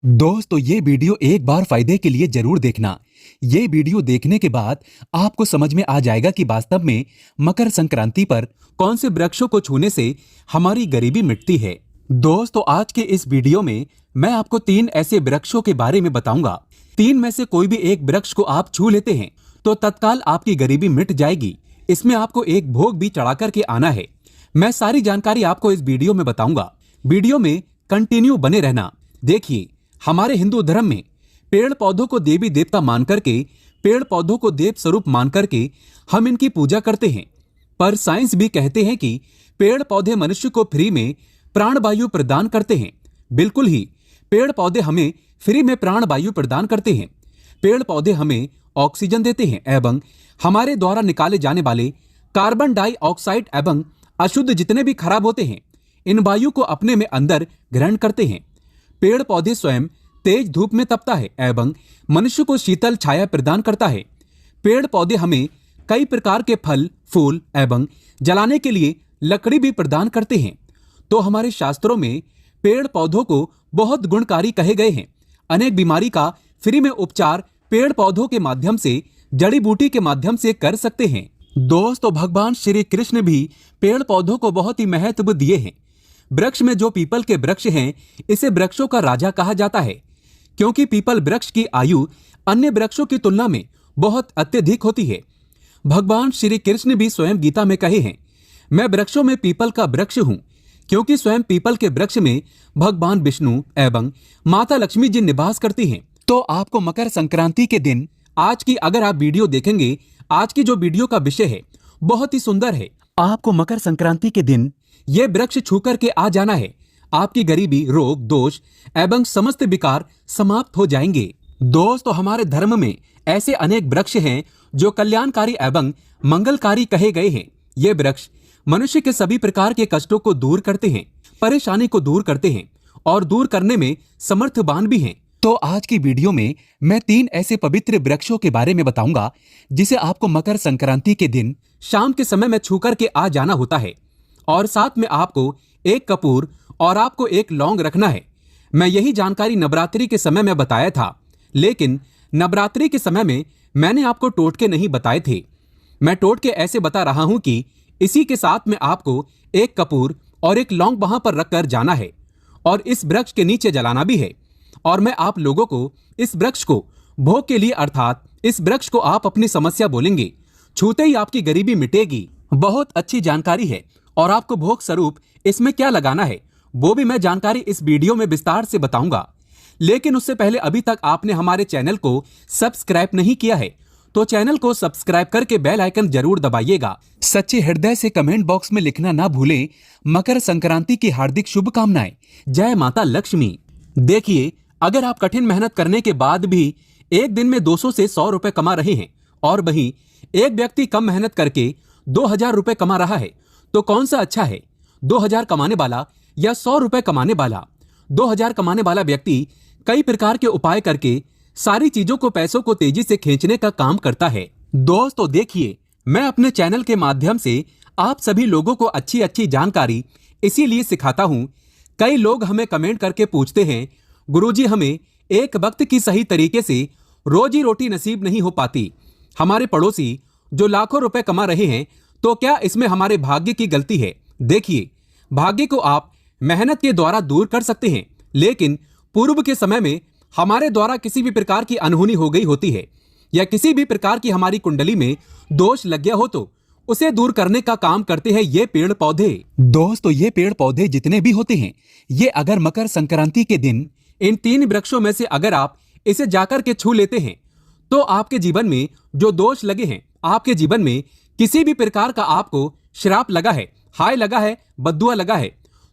दोस्तों ये वीडियो एक बार फायदे के लिए जरूर देखना। ये वीडियो देखने के बाद आपको समझ में आ जाएगा कि वास्तव में मकर संक्रांति पर कौन से वृक्षों को छूने से हमारी गरीबी मिटती है। दोस्तों आज के इस वीडियो में मैं आपको 3 ऐसे वृक्षों के बारे में बताऊंगा। 3 में से कोई भी एक वृक्ष को आप छू लेते हैं तो तत्काल आपकी गरीबी मिट जाएगी। इसमें आपको एक भोग भी चढ़ा करके आना है। मैं सारी जानकारी आपको इस वीडियो में बताऊंगा। वीडियो में कंटिन्यू बने रहना। देखिए, हमारे हिंदू धर्म में पेड़ पौधों को देवी देवता मान करके, पेड़ पौधों को देव स्वरूप मान करके हम इनकी पूजा करते हैं। पर साइंस भी कहते हैं कि पेड़ पौधे मनुष्य को फ्री में प्राणवायु प्रदान करते हैं। बिल्कुल ही, पेड़ पौधे हमें फ्री में प्राणवायु प्रदान करते हैं। पेड़ पौधे हमें ऑक्सीजन देते हैं एवं हमारे द्वारा निकाले जाने वाले कार्बन डाइऑक्साइड एवं अशुद्ध जितने भी खराब होते हैं, इन वायु को अपने में अंदर ग्रहण करते हैं। पेड़ पौधे स्वयं तेज धूप में तपता है एवं मनुष्य को शीतल छाया प्रदान करता है। पेड़ पौधे हमें कई प्रकार के फल, फूल एवं जलाने के लिए लकड़ी भी प्रदान करते हैं। तो हमारे शास्त्रों में पेड़ पौधों को बहुत गुणकारी कहे गए हैं। अनेक बीमारी का फ्री में उपचार पेड़ पौधों के माध्यम से, जड़ी बूटी के माध्यम से कर सकते हैं। दोस्तों भगवान श्री कृष्ण भी पेड़ पौधों को बहुत ही महत्व दिए हैं। वृक्ष में जो पीपल के वृक्ष हैं, इसे वृक्षों का राजा कहा जाता है, क्योंकि पीपल वृक्ष की आयु अन्य वृक्षों की तुलना में बहुत अत्यधिक होती है। भगवान श्री कृष्ण भी स्वयं गीता में कहे हैं, मैं वृक्षों में पीपल का वृक्ष हूं, क्योंकि स्वयं पीपल के वृक्ष में भगवान विष्णु एवं माता लक्ष्मी जी निवास करती हैं। तो आपको मकर संक्रांति के दिन आज की अगर आप वीडियो देखेंगे, आज की जो वीडियो का विषय है बहुत ही सुंदर है। आपको मकर संक्रांति के दिन ये वृक्ष छू करके आ जाना है। आपकी गरीबी, रोग, दोष एवं समस्त विकार समाप्त हो जाएंगे। दोस्तों हमारे धर्म में ऐसे अनेक वृक्ष हैं जो कल्याणकारी एवं मंगलकारी कहे गए हैं। ये वृक्ष मनुष्य के सभी प्रकार के कष्टों को दूर करते हैं, परेशानी को दूर करते हैं और दूर करने में समर्थवान भी हैं। तो आज की वीडियो में मैं 3 ऐसे पवित्र वृक्षों के बारे में बताऊंगा जिसे आपको मकर संक्रांति के दिन शाम के समय में छू करके आ जाना होता है। और साथ में आपको एक कपूर और आपको एक लौंग रखना है। मैं यही जानकारी नवरात्रि के समय में बताया था, लेकिन नवरात्रि के समय में मैंने आपको टोटके नहीं बताए थे। मैं टोटके ऐसे बता रहा हूं कि इसी के साथ में आपको एक कपूर और एक लौंग वहां पर रखकर जाना है और इस वृक्ष के नीचे जलाना भी है। और मैं आप लोगों को इस वृक्ष को भोग के लिए, अर्थात इस वृक्ष को आप अपनी समस्या बोलेंगे, छूते ही आपकी गरीबी मिटेगी। बहुत अच्छी जानकारी है और आपको भोग स्वरूप इसमें क्या लगाना है वो भी मैं जानकारी इस वीडियो में विस्तार से बताऊंगा। लेकिन उससे पहले अभी तक आपने हमारे चैनल को सब्सक्राइब नहीं किया है तो चैनल को सब्सक्राइब करके बेल आइकन जरूर दबाइएगा। सच्चे हृदय से कमेंट बॉक्स में लिखना ना भूलें, मकर संक्रांति की हार्दिक शुभकामनाएं। जय माता लक्ष्मी। देखिए, अगर आप कठिन मेहनत करने के बाद भी एक दिन में 200 से 100 रुपए कमा रहे हैं और वहीं एक व्यक्ति कम मेहनत करके 2000 रुपए कमा रहा है, तो कौन सा अच्छा है, 2000 कमाने वाला या 100 रुपए कमाने वाला? 2000 कमाने वाला व्यक्ति कई प्रकार के उपाय करके सारी चीजों को, पैसों को तेजी से खींचने का काम करता है। दोस्तों देखिए, मैं अपने चैनल के माध्यम से आप सभी लोगों को अच्छी अच्छी जानकारी इसीलिए सिखाता हूं। कई लोग हमें कमेंट करके पूछते हैं, गुरुजी हमें एक वक्त की सही तरीके से रोजी रोटी नसीब नहीं हो पाती। हमारे पड़ोसी जो लाखों रुपए कमा रहे हैं, तो क्या इसमें हमारे भाग्य की गलती है? देखिए, भाग्य को आप मेहनत के द्वारा दूर कर सकते हैं, लेकिन पूर्व के समय में हमारे द्वारा किसी भी प्रकार की अनहोनी हो गई होती है या किसी भी प्रकार की हमारी कुंडली में दोष लग गया हो तो उसे दूर करने का काम करते हैं ये पेड़ पौधे। दोस्तों ये पेड़ पौधे जितने भी होते हैं, ये अगर मकर संक्रांति के दिन इन 3 वृक्षों में से अगर आप इसे जाकर के छू लेते हैं तो आपके जीवन में जो दोष लगे हैं, आपके जीवन में किसी भी प्रकार का आपको श्राप लगा है, हाय लगा है, बद्दुआ लगा है,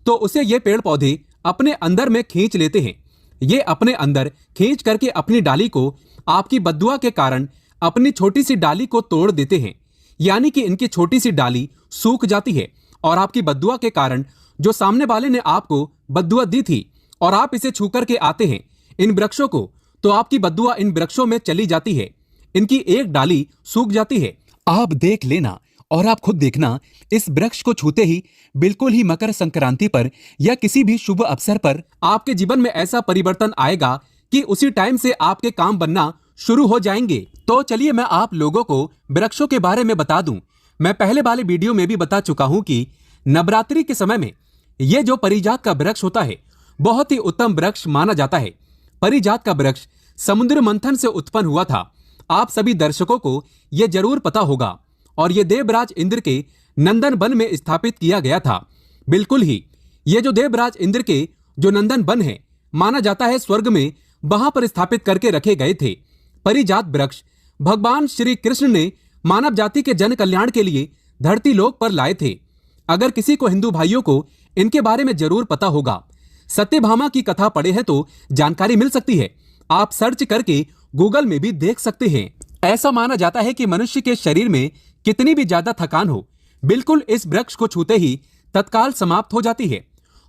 तो उसे ये पेड़ पौधे अपने अंदर में खींच लेते हैं। ये अपने अंदर खींच करके अपनी डाली को आपकी बद्दुआ के कारण अपनी छोटी सी डाली को तोड़ देते हैं। यानी कि इनकी छोटी सी डाली सूख जाती है और आपकी बद्दुआ के कारण जो सामने वाले ने आपको बद्दुआ दी थी और आप इसे छू करके आते हैं इन वृक्षों को, तो आपकी बद्दुआ इन वृक्षों में चली जाती है। इनकी एक डाली सूख जाती है। आप देख लेना और आप खुद देखना, इस वृक्ष को छूते ही बिल्कुल ही मकर संक्रांति पर या किसी भी शुभ अवसर पर आपके जीवन में ऐसा परिवर्तन आएगा कि उसी टाइम से आपके काम बनना शुरू हो जाएंगे। तो चलिए मैं आप लोगों को वृक्षों के बारे में बता दूं। मैं पहले वाले वीडियो में भी बता चुका हूं कि नवरात्रि के समय में यह जो परिजात का वृक्ष होता है बहुत ही उत्तम वृक्ष माना जाता है। परिजात का वृक्ष समुद्र मंथन से उत्पन्न हुआ था। आप सभी दर्शकों को यह जरूर पता होगा और यह देवराज इंद्र के नंदन वन में स्थापित किया गया था। बिल्कुल ही ये जो देवराज इंद्र के जो नंदन वन है माना जाता है स्वर्ग में वहां पर स्थापित करके रखे गए थे। परिजात वृक्ष भगवान श्री कृष्ण ने मानव जाति के जन कल्याण के लिए धरती लोक पर लाए थे। अगर किसी को हिंदू भाइयों को इनके बारे में जरूर पता होगा। सत्यभामा की कथा पढ़े हैं तो जानकारी मिल सकती है। आप सर्च करके गूगल में भी देख सकते हैं। ऐसा माना जाता है कि मनुष्य के शरीर में कितनी भी ज्यादा थकान हो, बिल्कुल इस वृक्ष को छूते ही तत्काल समाप्त हो जाती है।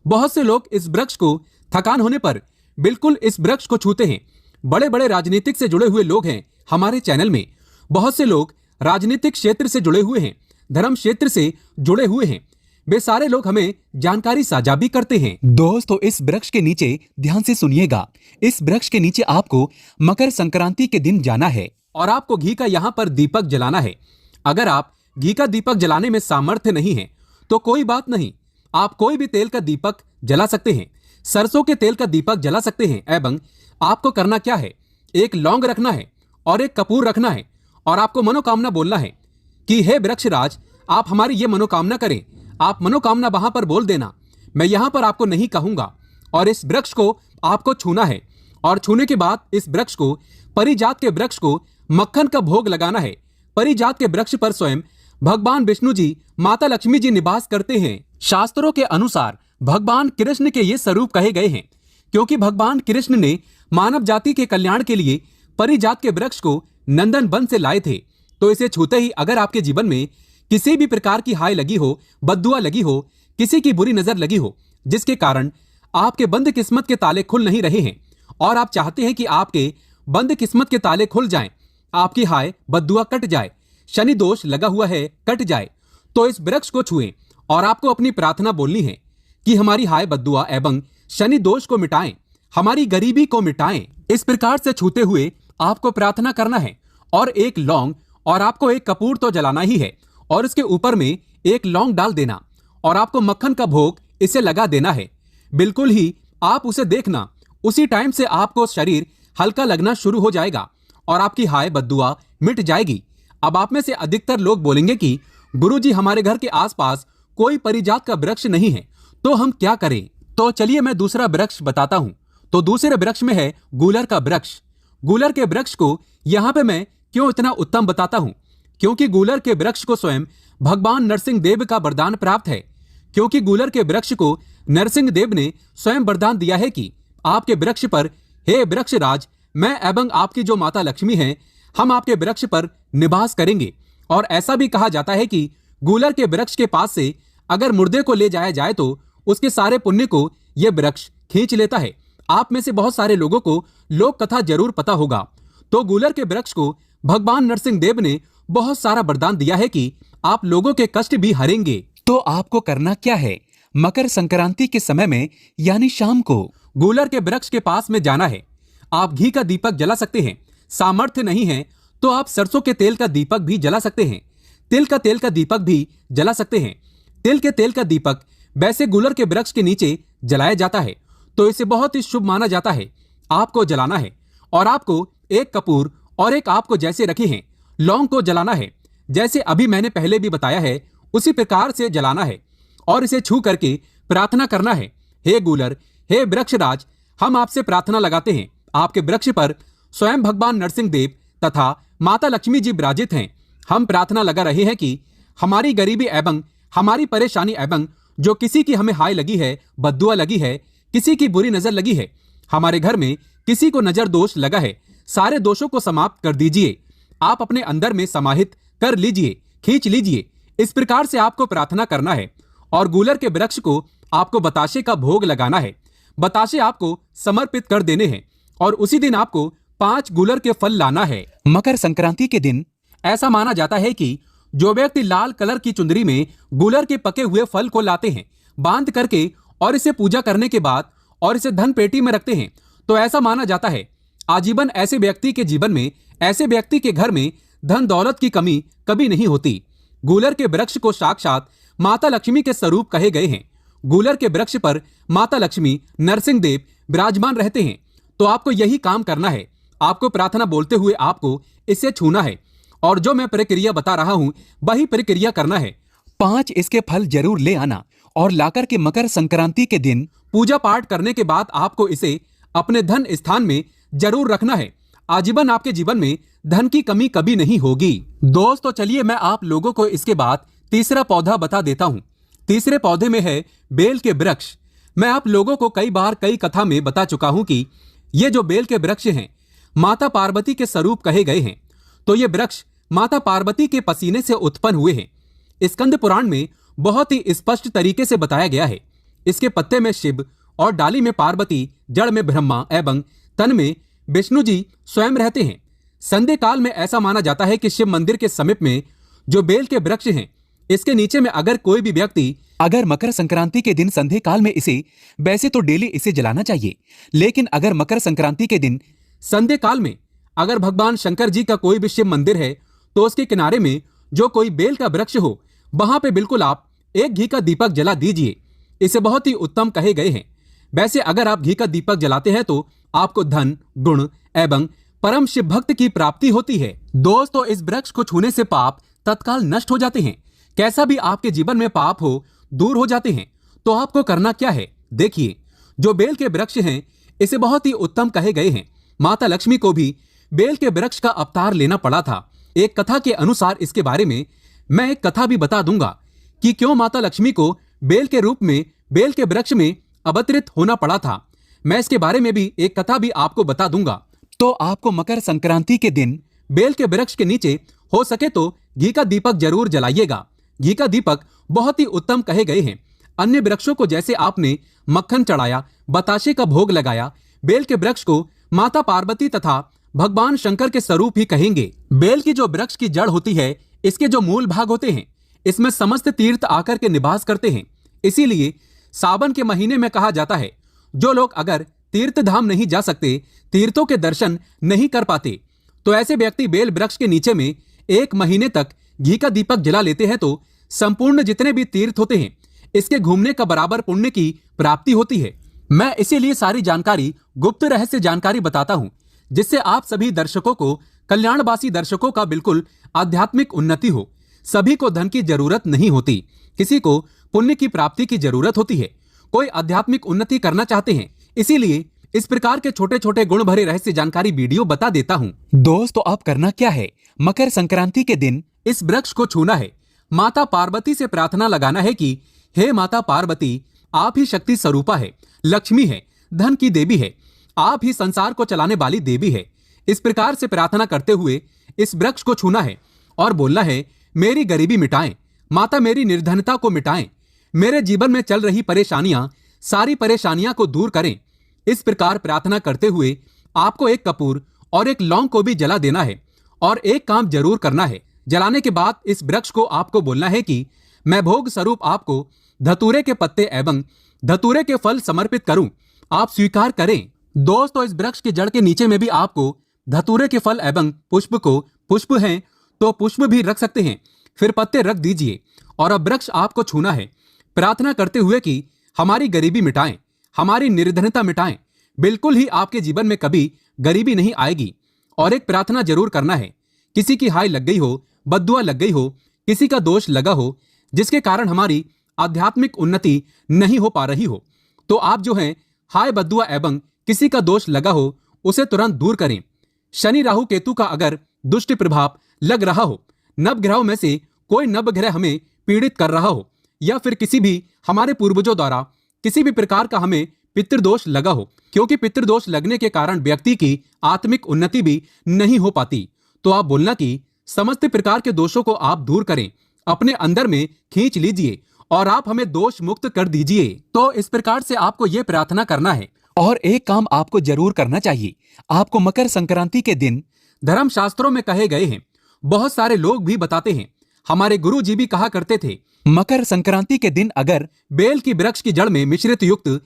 बहुत से लोग इस वृक्ष को थकान होने पर बिल्कुल इस वृक्ष को छूते हैं। बड़े बड़े राजनीतिक से जुड़े हुए लोग हैं हमारे चैनल में। बहुत से लोग राजनीतिक क्षेत्र से जुड़े हुए हैं, धर्म क्षेत्र से जुड़े हुए हैं। वे सारे लोग हमें जानकारी साझा भी करते हैं। दोस्तों, इस वृक्ष के नीचे ध्यान से सुनिएगा। इस वृक्ष के नीचे आपको मकर संक्रांति के दिन जाना है और आपको घी का यहाँ पर दीपक जलाना है। अगर आप घी का दीपक जलाने में सामर्थ्य नहीं है तो कोई बात नहीं, आप कोई भी तेल का दीपक जला सकते हैं। सरसों के तेल का दीपक जला सकते हैं। एवं आपको करना क्या है, एक लौंग रखना है और एक कपूर रखना है और आपको मनोकामना बोलना है कि हे वृक्षराज, आप हमारी ये मनोकामना करें। आप मनोकामना वहां पर बोल देना, मैं यहां पर आपको नहीं कहूंगा। और इस वृक्ष को आपको छूना है और छूने के बाद इस वृक्ष को, परिजात के वृक्ष को मक्खन का भोग लगाना है। परिजात के वृक्ष पर स्वयं भगवान विष्णु जी, माता लक्ष्मी जी निवास करते हैं। शास्त्रों के अनुसार भगवान कृष्ण के ये स्वरूप कहे गए हैं क्योंकि भगवान कृष्ण ने मानव जाति के कल्याण के लिए परिजात के वृक्ष को नंदन वन से लाए थे। तो इसे छूते ही अगर आपके जीवन में किसी भी प्रकार की हाय लगी हो, बद्दुआ लगी हो, किसी की बुरी नजर लगी हो, जिसके कारण आपके बंद किस्मत के ताले खुल नहीं रहे हैं और आप चाहते हैं कि आपके बंद किस्मत के ताले खुल जाएं, आपकी हाय बद्दुआ कट जाए, शनि दोष लगा हुआ है कट जाए, तो इस वृक्ष को छुएं और आपको अपनी प्रार्थना बोलनी है कि हमारी हाय बद्दुआ एवं शनि दोष को मिटाएं, हमारी गरीबी को मिटाएं। इस प्रकार से छूते हुए आपको प्रार्थना करना है और एक लौंग और आपको एक कपूर तो जलाना ही है और इसके ऊपर में एक लौंग डाल देना और आपको मक्खन का भोग इसे लगा देना है। बिल्कुल ही आप उसे देखना, उसी टाइम से आपको शरीर हल्का लगना शुरू हो जाएगा और आपकी हाय बद्दुआ मिट जाएगी। अब आप में से अधिकतर लोग बोलेंगे कि गुरुजी, हमारे घर के आसपास कोई परिजात का वृक्ष नहीं है, तो हम क्या करें? तो चलिए मैं दूसरा वृक्ष बताता हूं। तो दूसरे वृक्ष में है गूलर का वृक्ष। गूलर के वृक्ष को यहाँ पे मैं क्यों इतना उत्तम बताता हूं, क्योंकि गूलर के वृक्ष को स्वयं भगवान नरसिंह देव का वरदान प्राप्त है। क्योंकि गूलर के वृक्ष को नरसिंह देव ने स्वयं वरदान दिया है कि आपके वृक्ष पर, हे वृक्षराज, मैं एवं आपकी जो माता लक्ष्मी है, हम आपके वृक्ष पर निवास करेंगे। और ऐसा भी कहा जाता है कि गूलर के वृक्ष के पास से अगर मुर्दे को ले जाया जाए तो उसके सारे पुण्य को यह वृक्ष खींच लेता है। आप में से बहुत सारे लोगों को लोक कथा जरूर पता होगा। तो गूलर के वृक्ष को भगवान नरसिंह देव ने बहुत सारा वरदान दिया है कि आप लोगों के कष्ट भी हरेंगे। तो आपको करना क्या है, मकर संक्रांति के समय में यानी शाम को गूलर के वृक्ष के पास में जाना है। आप घी का दीपक जला सकते हैं, सामर्थ्य नहीं है तो आप सरसों के तेल का दीपक भी जला सकते हैं, तिल का तेल का दीपक भी जला सकते हैं। तिल के तेल का दीपक वैसे गूलर के वृक्ष के नीचे जलाया जाता है, तो इसे बहुत ही शुभ माना जाता है। आपको जलाना है और आपको एक कपूर और एक आपको जैसे रखे हैं लौंग को जलाना है। जैसे अभी मैंने पहले भी बताया है उसी प्रकार से जलाना है और इसे छू करके प्रार्थना करना है, हे गूलर, हे वृक्षराज, हम आपसे प्रार्थना लगाते हैं। आपके वृक्ष पर स्वयं भगवान नरसिंह देव तथा माता लक्ष्मी जी विराजित हैं। हम प्रार्थना लगा रहे हैं कि हमारी गरीबी एवं हमारी परेशानी एवं जो किसी की हमें हाय लगी है, बद्दुआ लगी है, किसी की बुरी नजर लगी है, हमारे घर में किसी को नजर दोष लगा है, सारे दोषों को समाप्त कर दीजिए। आप अपने अंदर में समाहित कर लीजिए, खींच लीजिए। इस प्रकार से आपको प्रार्थना करना है और गूलर के वृक्ष को आपको बताशे का भोग लगाना है। बताशे आपको समर्पित कर देने हैं और उसी दिन आपको 5 गूलर के फल लाना है। मकर संक्रांति के दिन ऐसा माना जाता है कि जो व्यक्ति लाल कलर की चुंदरी में गूलर के पके हुए फल को लाते हैं, बांध करके और इसे पूजा करने के बाद और इसे धन पेटी में रखते हैं, तो ऐसा माना जाता है आजीवन ऐसे व्यक्ति के जीवन में, ऐसे व्यक्ति के घर में धन दौलत की कमी कभी नहीं होती। गूलर के वृक्ष को साक्षात माता लक्ष्मी के स्वरूप कहे गए हैं। गूलर के वृक्ष पर माता लक्ष्मी, नरसिंह देव विराजमान रहते हैं। तो आपको यही काम करना है। आपको प्रार्थना बोलते हुए आपको इसे छूना है और जो मैं प्रक्रिया बता रहा हूं वही प्रक्रिया करना है। 5 इसके फल जरूर ले आना और लाकर के मकर संक्रांति के दिन पूजा पाठ करने के बाद आपको इसे अपने धन स्थान में जरूर रखना है। आजीवन आपके जीवन में धन की कमी कभी नहीं होगी। दोस्तों चलिए मैं आप लोगों को इसके बाद तीसरा पौधा बता देता हूं। तीसरे पौधे में है बेल के वृक्ष। मैं आप लोगों को कई बार कई कथा में बता चुका हूं कि ये जो बेल के वृक्ष हैं माता पार्वती के स्वरूप कहे गए हैं। तो ये वृक्ष माता पार्वती के पसीने से उत्पन्न हुए हैं। स्कंद पुराण में बहुत ही स्पष्ट तरीके से बताया गया है। इसके पत्ते में शिव और डाली में पार्वती, जड़ में ब्रह्मा एवं तन में विष्णु जी स्वयं रहते हैं। संध्या काल में ऐसा माना जाता है कि शिव मंदिर के समीप में जो बेल के वृक्ष हैं, इसके नीचे में अगर कोई भी व्यक्ति अगर मकर संक्रांति के दिन संध्या काल में इसे, वैसे तो डेली इसे जलाना चाहिए, लेकिन अगर मकर संक्रांति के दिन संध्या काल में अगर भगवान शंकर जी का कोई भी शिव मंदिर है तो उसके किनारे में जो कोई बेल का वृक्ष हो, वहां पे बिल्कुल आप एक घी का दीपक जला दीजिए। इसे बहुत ही उत्तम कहे गए हैं। वैसे अगर आप घी का दीपक जलाते हैं तो आपको धन, गुण एवं परम शिव भक्त की प्राप्ति होती है। दोस्तों इस वृक्ष को छूने से पाप तत्काल नष्ट हो जाते हैं। कैसा भी आपके जीवन में पाप हो, दूर हो जाते हैं। तो आपको करना क्या है, देखिए जो बेल के वृक्ष हैं इसे बहुत ही उत्तम कहे गए हैं। माता लक्ष्मी को भी बेल के वृक्ष का अवतार लेना पड़ा था। एक कथा के अनुसार इसके बारे में मैं एक कथा भी बता दूंगा कि क्यों माता लक्ष्मी को बेल के रूप में बेल के वृक्ष में अवतरित होना पड़ा था। मैं इसके बारे में भी एक कथा भी आपको बता दूंगा। तो आपको मकर संक्रांति के दिन बेल के वृक्ष के नीचे हो सके तो घी का दीपक जरूर जलाइएगा। घी का दीपक बहुत ही उत्तम कहे गए हैं। अन्य वृक्षों को जैसे आपने मक्खन चढ़ाया, बताशे का भोग लगाया, बेल के वृक्ष को माता पार्वती तथा भगवान शंकर के स्वरूप ही कहेंगे। बेल की जो वृक्ष की जड़ होती है, इसके जो मूल भाग होते हैं, इसमें समस्त तीर्थ आकर के निवास करते हैं। इसीलिए सावन के महीने में कहा जाता है जो लोग अगर तीर्थ धाम नहीं जा सकते, तीर्थों के दर्शन नहीं कर पाते, तो ऐसे व्यक्ति बेल वृक्ष के नीचे में 1 महीने तक घी का दीपक जला लेते हैं तो संपूर्ण जितने भी तीर्थ होते हैं इसके घूमने का बराबर पुण्य की प्राप्ति होती है। मैं इसीलिए सारी जानकारी गुप्त रहस्य जानकारी बताता हूं, जिससे आप सभी दर्शकों को, कल्याणवासी दर्शकों का बिल्कुल आध्यात्मिक उन्नति हो। सभी को धन की जरूरत नहीं होती, किसी को पुण्य की प्राप्ति की जरूरत होती है। कोई आध्यात्मिक उन्नति करना चाहते हैं, इसीलिए इस प्रकार के छोटे छोटे गुण भरे रहस्य जानकारी वीडियो बता देता हूँ। दोस्तों अब करना क्या है, मकर संक्रांति के दिन इस वृक्ष को छूना है। माता पार्वती से प्रार्थना लगाना है कि हे माता पार्वती, आप ही शक्ति स्वरूपा है, लक्ष्मी है, धन की देवी है, आप ही संसार को चलाने वाली देवी है। इस प्रकार से प्रार्थना करते हुए इस वृक्ष को छूना है और बोलना है, मेरी गरीबी मिटाएं माता, मेरी निर्धनता को मिटाएं, मेरे जीवन में चल रही परेशानियां, सारी परेशानियां को दूर करें। इस प्रकार प्रार्थना करते हुए आपको एक कपूर और एक लौंग को भी जला देना है और एक काम जरूर करना है। जलाने के बाद इस वृक्ष को आपको बोलना है कि मैं भोग स्वरूप आपको धतूरे के पत्ते एवं धतूरे के फल समर्पित करूं, आप स्वीकार करें। दोस्तों इस वृक्ष की जड़ के नीचे में भी आपको धतूरे के फल एवं पुष्प हैं तो पुष्प भी रख सकते हैं, फिर पत्ते रख दीजिए और अब वृक्ष आपको छूना है, प्रार्थना करते हुए कि हमारी गरीबी मिटाएं, हमारी निर्धनता मिटाएं, बिल्कुल ही आपके जीवन में कभी गरीबी नहीं आएगी। और एक प्रार्थना जरूर करना है, किसी की हाय लग गई हो, बद्दुआ लग गई हो, किसी का दोष लगा हो, जिसके कारण हमारी आध्यात्मिक उन्नति नहीं हो पा रही हो, तो आप जो है हाय बद्दुआ एवं किसी का दोष लगा हो उसे तुरंत दूर करें। शनि राहु केतु का अगर दुष्ट प्रभाव लग रहा हो, नवग्रहों में से कोई नवग्रह हमें पीड़ित कर रहा हो, या फिर किसी भी हमारे पूर्वजों द्वारा किसी भी प्रकार का हमें पितृदोष लगा हो, क्योंकि पितृदोष लगने के कारण व्यक्ति की आत्मिक उन्नति भी नहीं हो पाती, तो आप बोलना कि समस्त प्रकार के दोषों को आप दूर करें, अपने अंदर में खींच लीजिए और आप हमें दोष मुक्त कर दीजिए। तो इस प्रकार से आपको यह प्रार्थना करना है। और एक काम आपको जरूर करना चाहिए, आपको मकर संक्रांति के दिन धर्म शास्त्रों में कहे गए हैं, बहुत सारे लोग भी बताते हैं, हमारे गुरु जी भी कहा करते थे, मकर संक्रांति के दिन अगर बेल की वृक्ष की जड़ में मिश्रित युक्त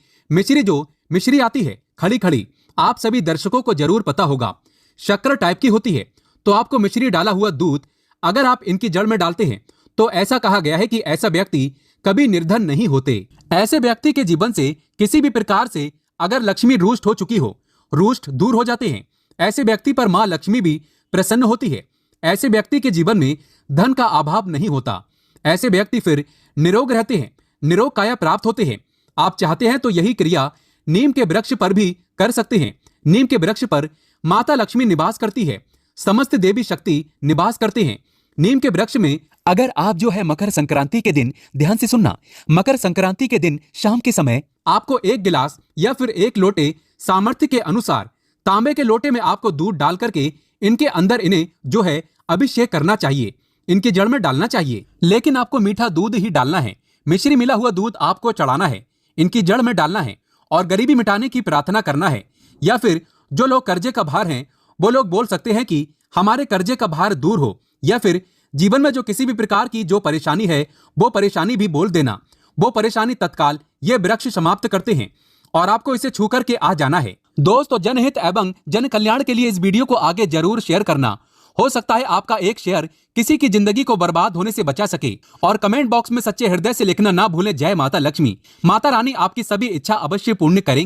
मिश्री आती है खड़ी खड़ी, आप सभी दर्शकों को जरूर पता होगा, शक्कर टाइप की होती है, तो आपको मिश्री डाला हुआ दूध अगर आप इनकी जड़ में डालते हैं तो ऐसा कहा गया है कि ऐसा व्यक्ति कभी निर्धन नहीं होते। ऐसे व्यक्ति के जीवन से किसी भी प्रकार से अगर लक्ष्मी रुष्ट हो चुकी हो, रुष्ट दूर हो जाते हैं। ऐसे व्यक्ति पर मां लक्ष्मी भी प्रसन्न होती है। ऐसे व्यक्ति के जीवन में धन का अभाव नहीं होता। ऐसे व्यक्ति फिर निरोग रहते हैं, निरोग काया प्राप्त होते हैं। आप चाहते हैं तो यही क्रिया नीम के वृक्ष पर भी कर सकते हैं। नीम के वृक्ष पर माता लक्ष्मी निवास करती है, समस्त देवी शक्ति निवास करते हैं। नीम के वृक्ष में अगर आप जो है मकर संक्रांति के दिन, ध्यान से सुनना, मकर संक्रांति के दिन शाम के समय आपको 1 गिलास या फिर 1 लोटे सामर्थ्य के अनुसार तांबे के लोटे में आपको दूध डाल करके इनके अंदर इन्हें जो है अभिषेक करना चाहिए, इनकी जड़ में डालना चाहिए। लेकिन आपको मीठा दूध ही डालना है, मिश्री मिला हुआ दूध आपको चढ़ाना है, इनकी जड़ में डालना है और गरीबी मिटाने की प्रार्थना करना है। या फिर जो लोग कर्जे का भार हैं वो लोग बोल सकते हैं कि हमारे कर्जे का भार दूर हो, या फिर जीवन में जो किसी भी प्रकार की जो परेशानी है वो परेशानी भी बोल देना। वो परेशानी तत्काल ये वृक्ष समाप्त करते हैं और आपको इसे छू करके आ जाना है। दोस्तों, जनहित एवं जन कल्याण के लिए इस वीडियो को आगे जरूर शेयर करना। हो सकता है आपका एक शेयर किसी की जिंदगी को बर्बाद होने से बचा सके। और कमेंट बॉक्स में सच्चे हृदय से लिखना ना भूलें, जय माता लक्ष्मी। माता रानी आपकी सभी इच्छा अवश्य पूर्ण करेंगी।